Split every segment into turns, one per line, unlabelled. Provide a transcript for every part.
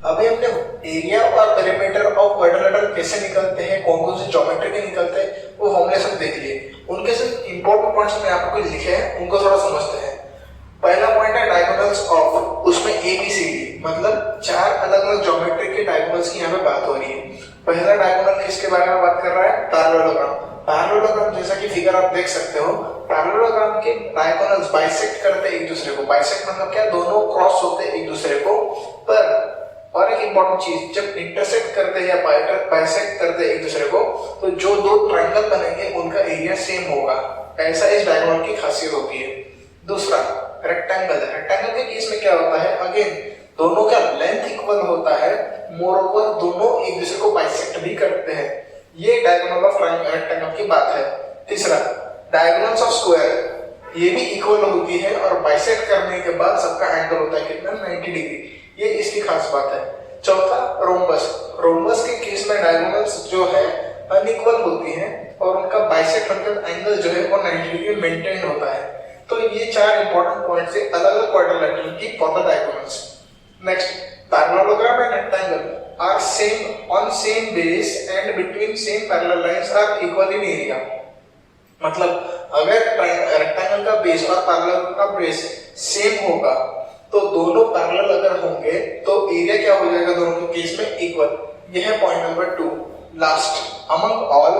अभी हमने एरिया और पेरीमीटर ऑफ क्वाड्रिलेटरल कैसे निकलते हैं, कौन कौन से ज्योमेट्री के निकलते हैं, वो फॉर्मूले सब देख लिए। उनके सिर्फ इंपॉर्टेंट पॉइंट्स मैंने आपको कुछ लिखे हैं, उनको थोड़ा समझते हैं। पहला पॉइंट है डायगोनल्स ऑफ, उसमें ABCD मतलब 4 अलग अलग ज्योमेट्री के डायगोनल्स की यहाँ पे बात हो रही है। पहला डायगोनल किसके बारे में बात कर रहा है? पैरेललोग्राम। पैरेललोग्राम जैसा कि फिगर आप देख सकते हो, पैरेललोग्राम के डायगोनल्स बाइसेक्ट करते एक दूसरे को। बाइसेक्ट मतलब क्या? दोनों क्रॉस होते एक दूसरे को। पर और एक इंपॉर्टेंट चीज, जब इंटरसेक्ट करते हैं या बाइसेक्ट करते हैं एक दूसरे को, तो जो दो ट्रायंगल बनेंगे उनका एरिया सेम होगा। ऐसा इस डायगोनल की खासियत होती है। दूसरा रेक्टेंगल। रेक्टेंगल के केस में क्या होता है? अगेन दोनों का लेंथ इक्वल होता है, मोरओवर दोनों एक दूसरे को बाइसेक्ट भी करते हैं। ये डायगोनल ऑफ रेक्टेंगल की बात है। तीसरा डायगोनल्स ऑफ स्क्वायर, ये भी इक्वल होती है और बाइसेक्ट करने के बाद सबका एंगल होता है कितना? 90 डिग्री। ये इसकी खास बात है। चौथा रोम्बस। रोम्बस के केस में डायगोनल्स जो है अनइक्वल होती हैं और उनका बाइसेक्ट होकर एंगल जो है वो 90 डिग्री मेंटेन होता है। तो ये 4 इंपॉर्टेंट पॉइंट्स है अलग अलग क्वाड्रिलेटरल की for the diagonals. Next, parallelogram and rectangle are same on same base and between same parallel lines are equal in area. मतलब अगर रेक्टेंगल का बेस और पैरेलल का बेस सेम होगा तो दोनों पैरेलल अगर होंगे तो एरिया क्या हो जाएगा? दोनों के केस में इक्वल। यह है point number 2। Last, among all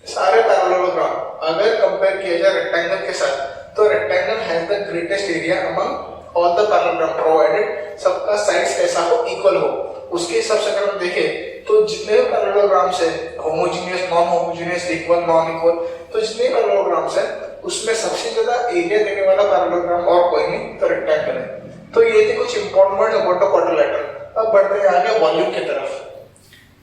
सारे पैरेललोग्राम अगर कंपेयर किया जाए रेक्टेंगल के साथ, तो rectangle has the greatest area among all the parallelogram provided सबका साइड्स कैसा हो? इक्वल हो। उसके हिसाब से अगर हम देखें तो जितने भी पैरेललोग्राम्स है, homogeneous, non homogeneous, equal, non equal, तो जितने पैरेललोग्राम्स है उसमें सबसे ज्यादा एरिया देने वाला पैरेललोग्राम और कोई नहीं तो रेक्टेंगल है। तो ये थे कुछ important words about the quadrilateral. अब बढ़ते हैं आगे वॉल्यूम की तरफ।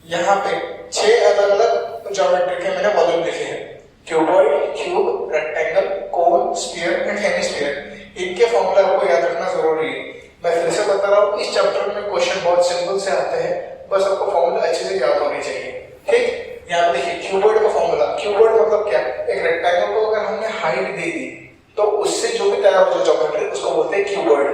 यहाँ पे 6 अलग अलग ज्योमेट्री के मैंने वॉल्यूम लिखे हैं। Cuboid, cube, rectangle, cone, sphere and hemisphere. इनके फॉर्मूला आपको याद रखना जरूरी है। मैं फिर से बता रहा हूँ, इस चैप्टर में क्वेश्चन बहुत सिंपल से आते हैं, बस आपको फॉर्मूला अच्छे से याद होने चाहिए। ठीक, यहाँ पे देखिए क्यूबॉइड का फॉर्मूला। क्यूबॉइड मतलब क्या? एक रेक्टेंगल को अगर हमने हाइट दे दी तो उससे जो भी तैयार हो ज्योमेट्री उसको बोलते हैं क्यूबॉइड।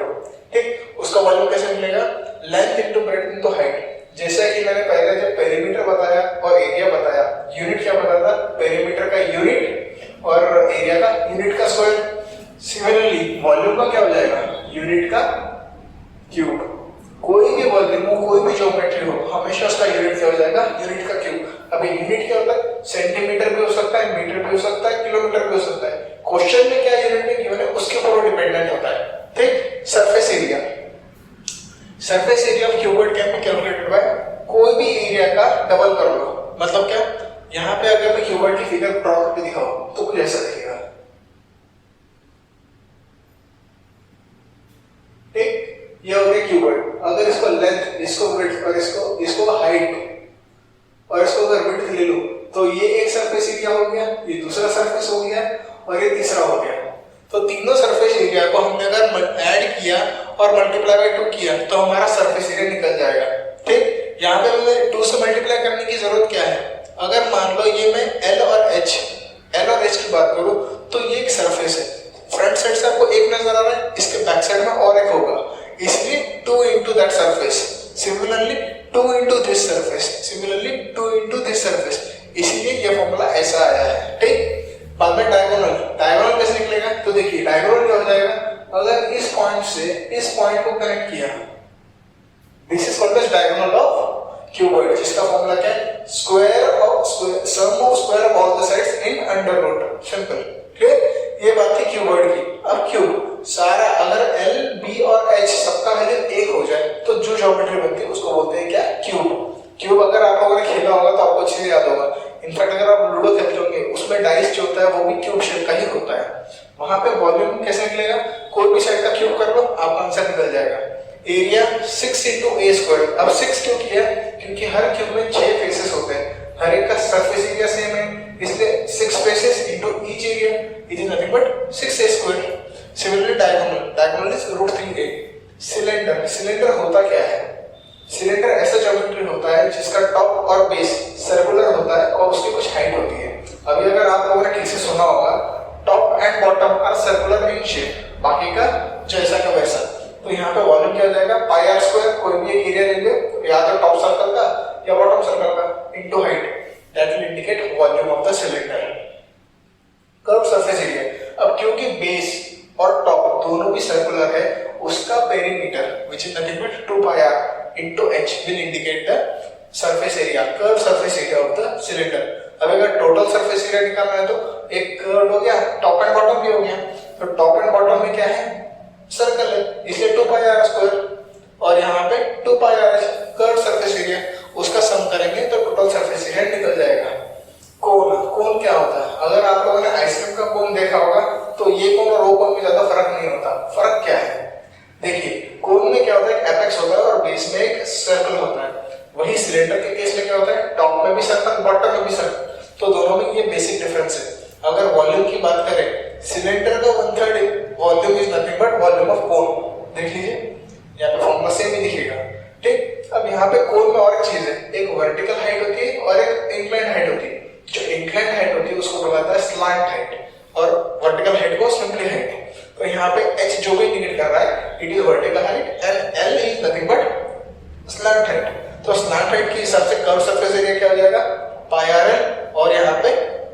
ठीक, उसका वॉल्यूम कैसे मिलेगा? Length into breadth into height. जैसा कि मैंने पहले जब पेरीमीटर बताया और एरिया बताया, यूनिट क्या बताया था? पेरीमीटर का यूनिट और एरिया का यूनिट का स्क्वायर। सिमिलरली वॉल्यूम का क्या हो जाएगा? यूनिट का क्यूब। कोई भी वॉल्यूम हो, कोई भी ज्योमेट्री हो, हमेशा उसका यूनिट क्या हो जाएगा? यूनिट का क्यूब। अभी यूनिट क्या होता है? सेंटीमीटर भी हो सकता है, मीटर भी हो सकता है, किलोमीटर भी हो सकता है। क्वेश्चन में क्या यूनिट में गिवन है उसके ऊपर डिपेंडेंट होता है। ठीक, surface area. Surface area of cuboid can be calculated by कोई भी एरिया का डबल कर लो। मतलब क्या? यहाँ पे अगर मैं क्यूबॉइड की फिगर ड्रॉ करके दिखाऊं तो कुछ ऐसा दिखेगा। ठीक, ये हो गया क्यूबॉइड। अगर इसको लेंथ, इसको विड्थ और इसको हाइट और इसको अगर विड्थ ले लो तो ये एक सरफेस एरिया हो गया, ये दूसरा सरफेस हो गया और ये तीसरा हो गया। तो तीनों सरफेस एरिया को हमने अगर ऐड किया और मल्टीप्लाई बाय 2 किया तो हमारा सरफेस एरिया निकल जाएगा। ठीक, यहाँ पे हमें 2 से मल्टीप्लाई करने की जरूरत क्या है? अगर मान लो ये मैं L और H की बात करूं तो ये एक सरफेस है। फ्रंट साइड से आपको एक नजर आ रहा है, इसके बैक साइड में और एक होगा, इसलिए 2 into that surface. Similarly 2 into this surface. Similarly 2 into this surface. इसीलिए ये फॉर्मूला ऐसा आया है। ठीक, बाद में डायगोनल कैसे निकलेगा? तो देखिए डायगोनल क्या हो जाएगा? अगर इस पॉइंट से इस पॉइंट को कनेक्ट किया, this is called as diagonal of cuboid, जिसका फॉर्मूला क्या है? Sum of square of all the sides in under root. Simple, clear? ये बात थी क्यूबॉइड की। अब क्यूब सारा अगर L, B और H सबका वैल्यू 1 हो जाए तो जो ज्योमेट्री बनती है उसको बोलते हैं क्या? क्यूब। क्यूब अगर आप लोगों ने खेला होगा तो आपको अच्छे से याद होगा। इनफैक्ट अगर आप लूडो खेलते होंगे उसमें डाइस जो होता है वो भी क्यूब शेप का ही होता है। वहां पे वॉल्यूम कैसे निकलेगा? कोई भी साइड का क्यूब कर लो, आपका आंसर निकल जाएगा। Area 6 into a square. अब 6 क्यों किया? क्योंकि हर क्यूब में 6 फेसेस होते हैं, हर एक का सरफेस एरिया सेम है, इसलिए 6 faces into each area is nothing but 6a square. Similarly diagonal is √3a. Cylinder होता क्या है? सिलेंडर ऐसा ज्योमेट्री होता है जिसका टॉप और बेस सर्कुलर होता है और उसकी कुछ हाइट होती है। अभी अगर आप लोगों ने ठीक से सुना होगा, top and bottom are circular in shape, बाकी का जैसा का वैसा। तो यहाँ पे वॉल्यूम क्या हो जाएगा, पाई आर स्क्वायर, कोई भी एक एरिया ले लो, या तो टॉप सर्कल का या बॉटम सर्कल का, into height, that will indicate volume of the cylinder. Curve surface area, अब क्योंकि बेस और टॉप दोनों भी सर्कुलर है, उसका perimeter which is nothing but 2 pi r into h will indicate the surface area, curve surface area of the cylinder. अब अगर total surface area निकालना है तो एक कर्व हो गया, टॉप एंड बॉटम भी हो गया, तो टॉप एंड बॉटम में क्या है, सर्कल है, इसलिए 2 पाई आर स्क्वायर, और यहाँ पे 2 pi are curve surface area, उसका सम करेंगे तो टोटल सरफेस एरिया निकल जाएगा। कोन, कोन क्या होता है, अगर आप लोगों ने आइसक्रीम का कोन देखा होगा तो ये कोन और वो कोन में ज्यादा फर्क नहीं होता। फर्क क्या है, देखिए कोन में क्या होता है, एक एपेक्स होता है और बेस में एक सर्कल होता है। वही सिलेंडर के केस में क्या होता है, टॉप में भी सर्कल, बॉटम में भी सर्कल, तो दोनों में ये बेसिक डिफरेंस है। अगर वॉल्यूम की बात करें, सिलेंडर का 1/3 volume is nothing but volume of cone. देख लीजिए यहाँ पे फॉर्मूला सेम ही दिखेगा, ठीक। अब यहाँ पे कोन में और एक चीज है, एक वर्टिकल हाइट होती है और एक इंक्लाइंड हाइट होती है। जो इंक्लाइंड हाइट होती है उसको बोला जाता है स्लांट हाइट, और वर्टिकल हाइट को सिंपली हाइट। तो यहाँ पे h जो भी इंडिकेट कर रहा है, it is vertical height and l is nothing but slant height. तो स्लांट हाइट के हिसाब से कर्व सरफेस एरिया क्या हो जाएगा, पाई आर एल, और यहाँ पे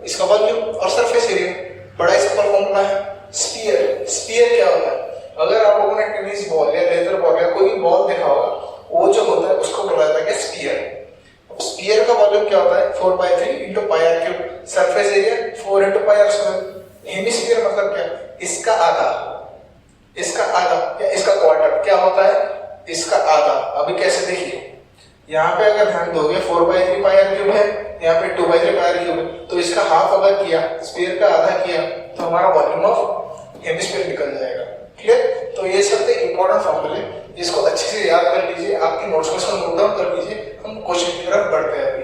इसका वॉल्यूम और सरफेस एरिया। बड़ा सिंपल फॉर्मूला है। स्फीयर, स्फीयर क्या होता है, अगर आप लोगों ने टेनिस बॉल या लेदर बॉल या कोई भी बॉल देखा होगा, वो जो होता है उसको बोला जाता है स्फीयर। स्फीयर का वॉल्यूम क्या होता है, 4/3 into pi r cube, surface area 4 into pi r square. Hemisphere मतलब क्या, इसका आधा, इसका आधा या इसका क्वार्टर क्या होता है, इसका आधा। अभी कैसे देखिए, यहाँ पे अगर ध्यान दोगे 4/3 पाई आर क्यूब है, यहाँ पे 2/3 पाई आर क्यूब है, तो इसका हाफ अगर किया, स्फीयर का आधा किया, तो हमारा वॉल्यूम ऑफ हेमिस्फीयर निकल जाएगा। क्लियर। तो ये सब इंपॉर्टेंट फॉर्मूले, इसको अच्छे से याद कर लीजिए, आपकी नोट्स में इसको नोट डाउन कर लीजिए। हम क्वेश्चन की तरफ बढ़ते हैं।